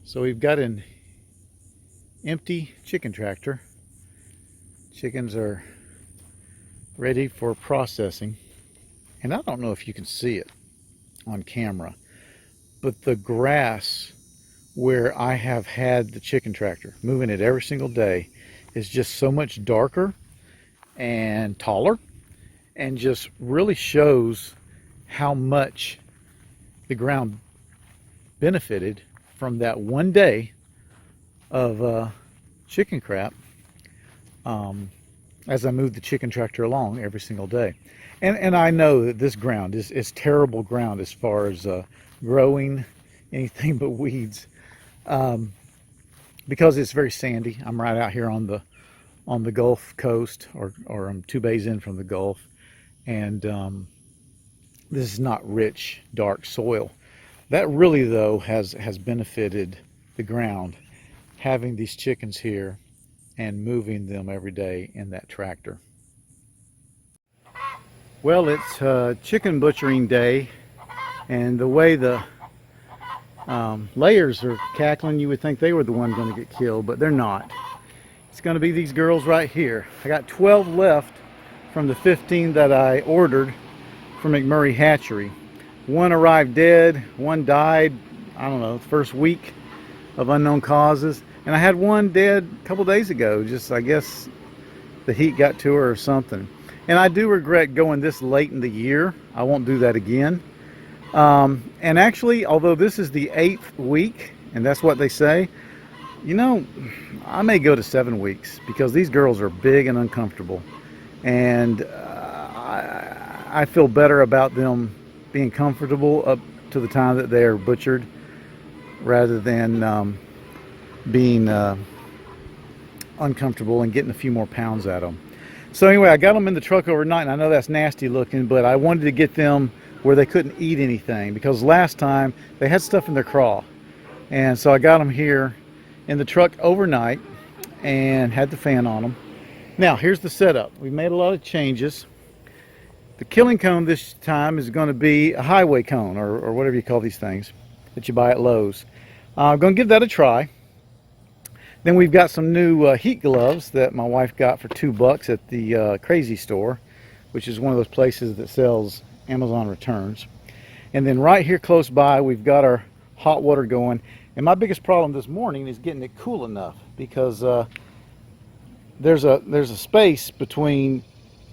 So we've got an empty chicken tractor. Chickens are ready for processing. And I don't know if you can see it on camera, but the grass where I have had the chicken tractor, moving it every single day, is just so much darker and taller, and just really shows how much the ground benefited from that one day of chicken crap, as I moved the chicken tractor along every single day. And I know that this ground is terrible ground as far as growing anything but weeds, because it's very sandy. I'm right out here on the Gulf Coast, or I'm 2 bays in from the Gulf, and this is not rich, dark soil. That really, though, has benefited the ground, having these chickens here and moving them every day in that tractor. Well, it's chicken butchering day, and the way the layers are cackling, you would think they were the ones going to get killed, but they're not. It's going to be these girls right here. I got 12 left from the 15 that I ordered from McMurray Hatchery. One arrived dead, one died, I don't know, the first week of unknown causes. And I had one dead a couple days ago. Just, I guess, the heat got to her or something. And I do regret going this late in the year. I won't do that again. And actually, although this is the 8th week, and that's what they say, you know, I may go to 7 weeks, because these girls are big and uncomfortable. And I feel better about them being comfortable up to the time that they are butchered, rather than being uncomfortable and getting a few more pounds at them. So anyway, I got them in the truck overnight, and I know that's nasty looking, but I wanted to get them where they couldn't eat anything, because last time they had stuff in their craw. And so I got them here in the truck overnight and had the fan on them. Now here's the setup. We've made a lot of changes. The killing cone this time is going to be a highway cone, or whatever you call these things that you buy at Lowe's. I'm going to give that a try. Then we've got some new heat gloves that my wife got for $2 at the Crazy Store, which is one of those places that sells Amazon returns. And then right here close by, we've got our hot water going. And my biggest problem this morning is getting it cool enough, because there's a space between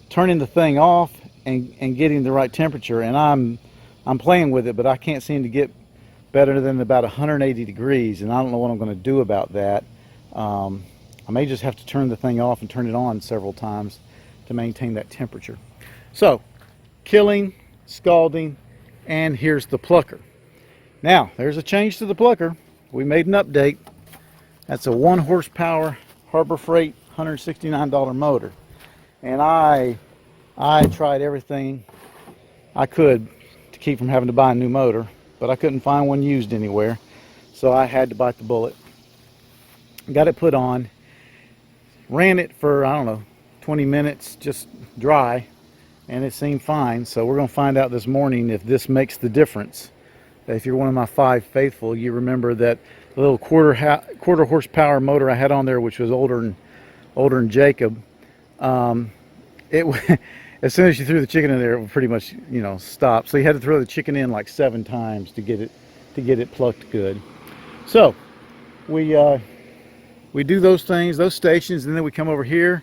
turning the thing off and getting the right temperature. And I'm playing with it, but I can't seem to get better than about 180 degrees, and I don't know what I'm going to do about that. I may just have to turn the thing off and turn it on several times to maintain that temperature. So, killing, scalding, and here's the plucker. Now, there's a change to the plucker. We made an update. That's a 1 horsepower Harbor Freight $169 motor. And I tried everything I could to keep from having to buy a new motor, but I couldn't find one used anywhere. So I had to bite the bullet. Got it put on. Ran it for, I don't know, 20 minutes just dry, and it seemed fine. So we're going to find out this morning if this makes the difference. If you're one of my 5 faithful, you remember that the little quarter horsepower motor I had on there, which was older than Jacob. As soon as you threw the chicken in there, it would pretty much, you know, stop. So you had to throw the chicken in like 7 times to get it plucked good. So we do those things, those stations, and then we come over here.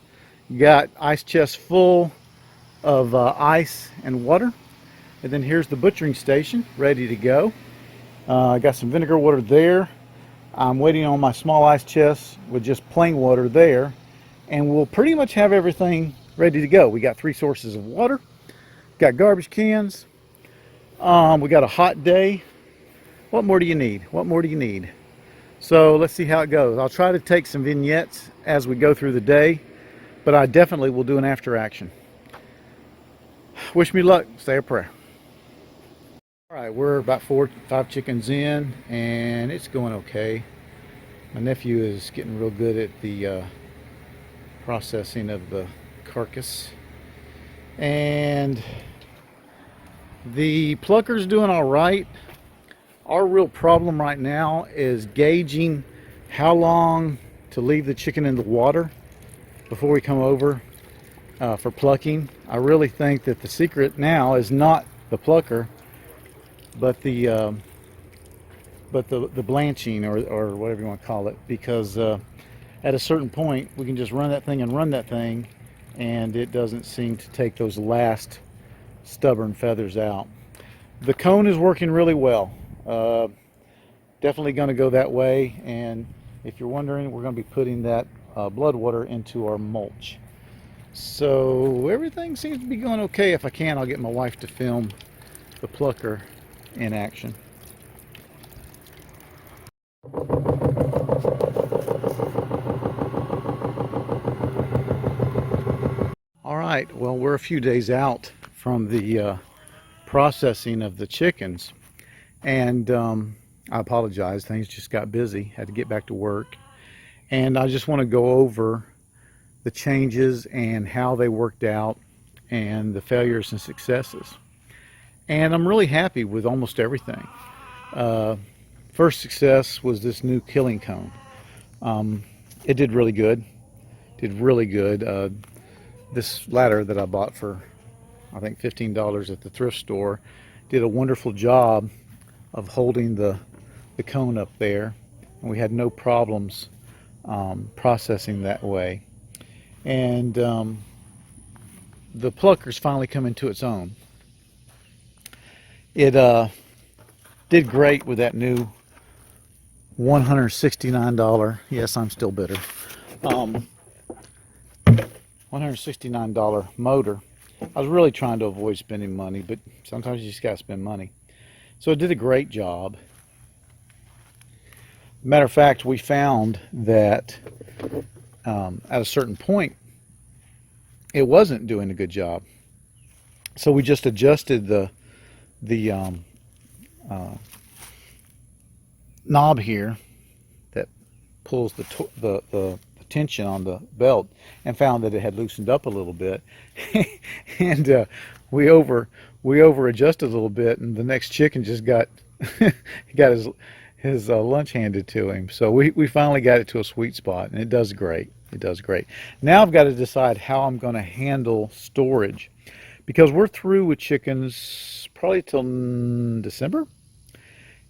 You got ice chests full of ice and water. And then here's the butchering station, ready to go. I got some vinegar water there. I'm waiting on my small ice chest with just plain water there. And we'll pretty much have everything ready to go. We got 3 sources of water. Got garbage cans. We got a hot day. What more do you need? What more do you need? So let's see how it goes. I'll try to take some vignettes as we go through the day, but I definitely will do an after action. Wish me luck. Say a prayer. All right, we're about 4 or 5 chickens in, and it's going okay. My nephew is getting real good at the processing of the carcass, and the plucker's doing all right. our real problem right now is gauging how long to leave the chicken in the water before we come over for plucking. I really think that the secret now is not the plucker, but the blanching, or whatever you want to call it, because at a certain point we can just run that thing and run that thing, and it doesn't seem to take those last stubborn feathers out. The cone is working really well. Definitely going to go that way, and if you're wondering, we're going to be putting that blood water into our mulch. So everything seems to be going okay. If I can, I'll get my wife to film the plucker in action. All right, well, we're a few days out from the processing of the chickens, and I apologize, things just got busy, had to get back to work, and I just want to go over the changes and how they worked out and the failures and successes. And I'm really happy with almost everything. First success was this new killing cone. It did really good. This ladder that I bought for, I think, $15 at the thrift store did a wonderful job of holding the cone up there, and we had no problems processing that way. And the plucker's finally come into its own. It did great with that new $169, yes, I'm still bitter, $169 motor. I was really trying to avoid spending money, but sometimes you just gotta spend money. So it did a great job. Matter of fact, we found that at a certain point it wasn't doing a good job, so we just adjusted the knob here that pulls the tension on the belt, and found that it had loosened up a little bit. And we over adjusted a little bit, and the next chicken just got got his lunch handed to him. So we finally got it to a sweet spot, and it does great. It does great. Now I've got to decide how I'm going to handle storage, because we're through with chickens probably till December.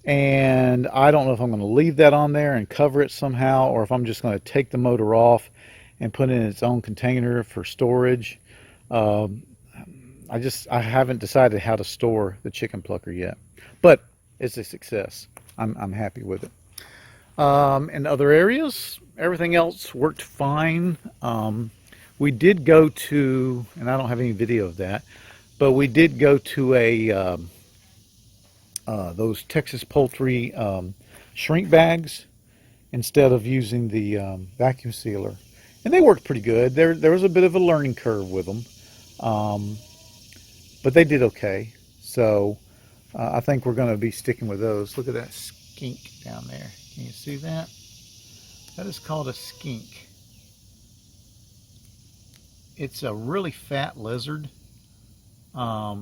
And I don't know if I'm going to leave that on there and cover it somehow, or if I'm just going to take the motor off and put it in its own container for storage. I haven't decided how to store the chicken plucker yet, but it's a success. I'm happy with it. In other areas, everything else worked fine. We did go to, and I don't have any video of that, but we did go to a those Texas Poultry shrink bags instead of using the vacuum sealer, and they worked pretty good. There was a bit of a learning curve with them, but they did okay. So I think we're going to be sticking with those. Look at that skink down there. Can you see that? That is called a skink. It's a really fat lizard. I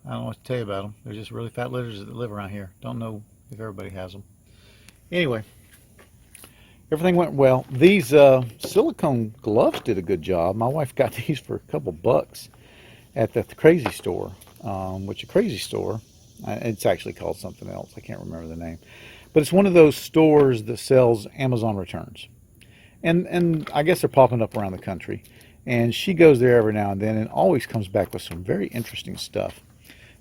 don't know what to tell you about them. They're just really fat lizards that live around here. Don't know if everybody has them. Anyway, everything went well. These silicone gloves did a good job. My wife got these for a couple bucks at the Crazy Store, which a Crazy Store, it's actually called something else. I can't remember the name. But it's one of those stores that sells Amazon returns. And I guess they're popping up around the country. And she goes there every now and then and always comes back with some very interesting stuff.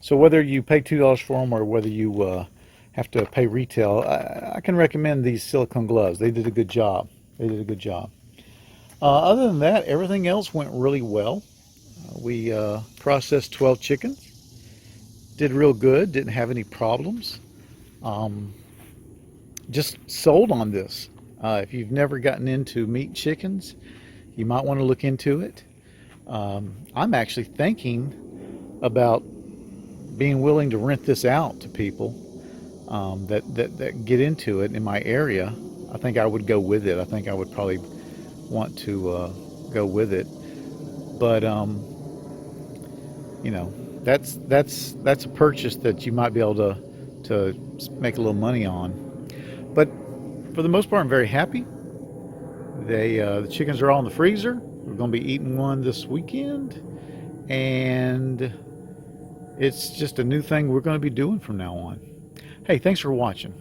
So whether you pay $2 for them or whether you have to pay retail, I can recommend these silicone gloves. They did a good job. They did a good job. Other than that, everything else went really well. We processed 12 chickens. Did real good. Didn't have any problems. Just sold on this. If you've never gotten into meat chickens, you might want to look into it. I'm actually thinking about being willing to rent this out to people that get into it in my area. I think I would go with it. I think I would probably want to go with it. But you know, that's a purchase that you might be able to make a little money on. But for the most part, I'm very happy. The chickens are all in the freezer. We're going to be eating one this weekend, and it's just a new thing we're going to be doing from now on. Hey, thanks for watching.